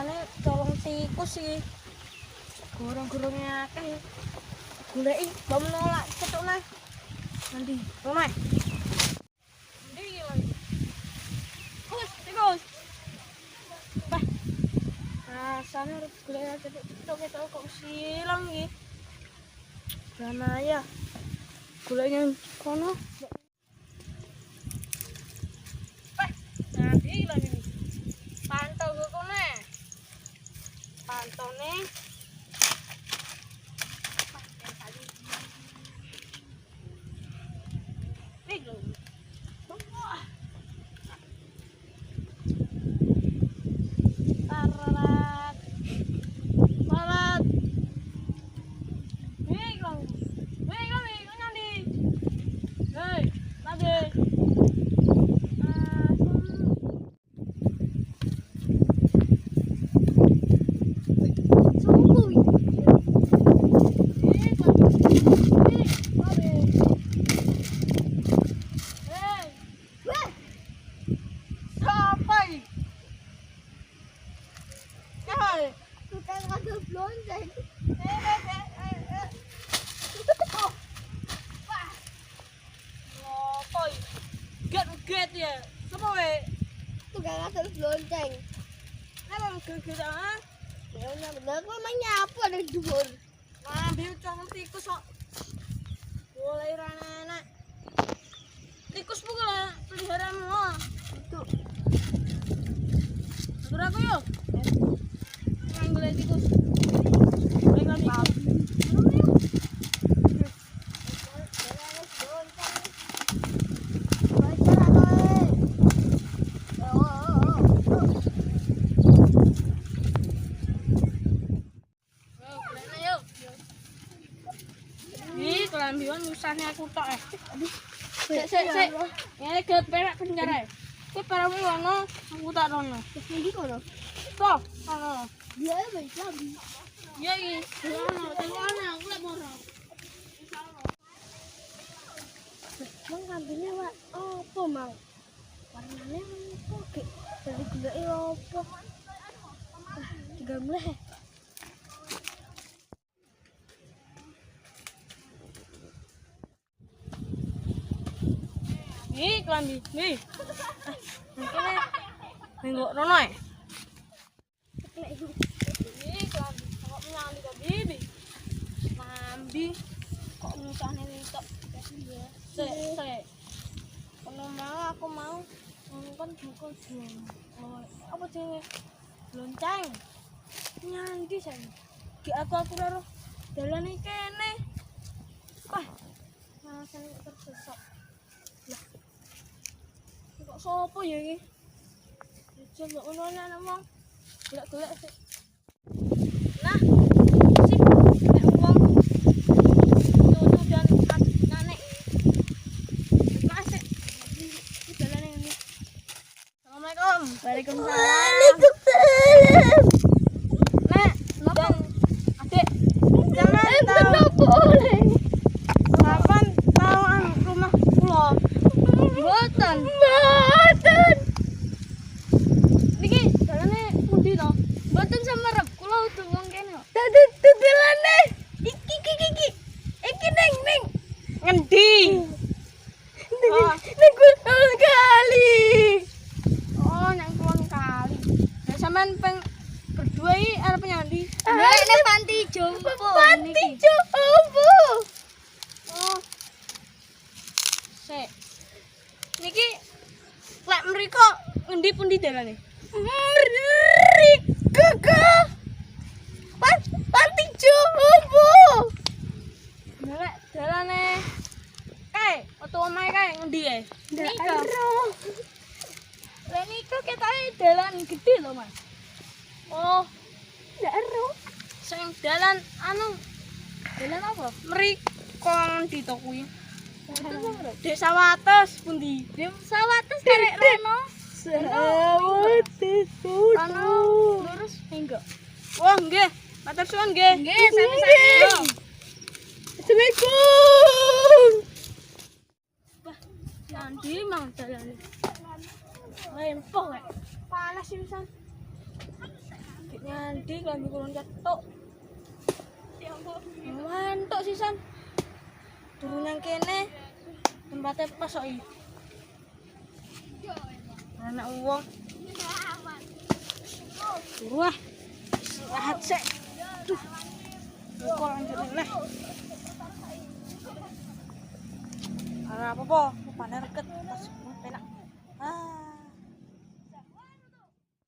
dalane colong tikus iki. Gorong-gorongnya akeh. Goleki mbok menolak cetukne. Nanti, omah. Ndi iki lho. Tikus. Bah. Rasane arep golek cetuk-cetuk kok silang iki. Dana ya. Golek yang kono. Nanti lagi nih. Pantau gue kone. Pantau nih. Nih loh. Tarat. Tarat. Nih loh. Nih loh nih. Nanti. Hei, nanti. Get ya, apa weh? Tukang terus lonceng. Emang get ah? Ya bener, kok emang nyapu ada di dubur. Ngambil colong tikus kok. Boleh anak. Tikus pukul lah, peliharaanmu lah. Itu. Atur aku yuk. Ngambil tikus. Boleh kami. Kelambian musahnya aku tok Sik. Ini ke perak penjara. Ki paramu ono, aku tak ono. Iki kono. Toh, ono. Dia baik lambi. Iya iki. Ono, telono aku lek moro. Mang kambingnya wak opo mang? Warnane opo gek? Dari goleki opo? Tinggal mleh. Nih, kelambi. Nih. Mungkin nengok rono ya. Nih, kelambi. Kok nyali ke bibi. Kelambi. Kok musahnya tok. Sik. Kalau mau aku mau kan buku jual. Oh, apa jenenge? Lonceng. Nyandi saya. Ki aku karo dalane kene. Wah. Rasane tersesat. Lah. Kok sopo ya iki? Coba ngono ana wong. Golek-golek sik. Nah. Sip. Nek wong cucu dan nenek. Masih. Iki dalane ngene. Assalamualaikum. Waalaikumsalam. Nek, napa? Adik. Jangan tahu. Boleh. Kapan tahu rumah kula? Mboten. Niki dalane pundi to? Mboten semerep. Kula udah wong kene kok. Dadelane. Iki. Iki ning. Ngendi? Ning kulon kali. Oh, nang kulon kali. Lah sampean peng berdua iki arep nyandi? Nek panti jompo. Panti jompo. Oh. Sik. Niki lek mriko ngendi pundi dalane? Mriko. Panti jompo. Nek dalane kae, oto omahe kae ngendi ae? Nika. Lah niku ketoke dalan gedhe lho, Mas. Oh, Ndak ero. sing dalan dalan apa? Mriko ngendi to kuwi? Dek Sawates pundi? Dek Sawates karek rono. Sawates Rono lurus enggak? Wah, nggih. Matur suwun nggih. Nggih, sami-sami. Assalamualaikum. Wah, nanti mang dalane. Lempok kae. Panas iki pisan. Nyandi klambi kulon cetok. Mantuk sisan. Turu nang kene. Tempatnya pas kok iki. Anak uang. Turu ah. Istirahat sik. Duh. Kok lanjut neh. Ora apa-apa, panen reket.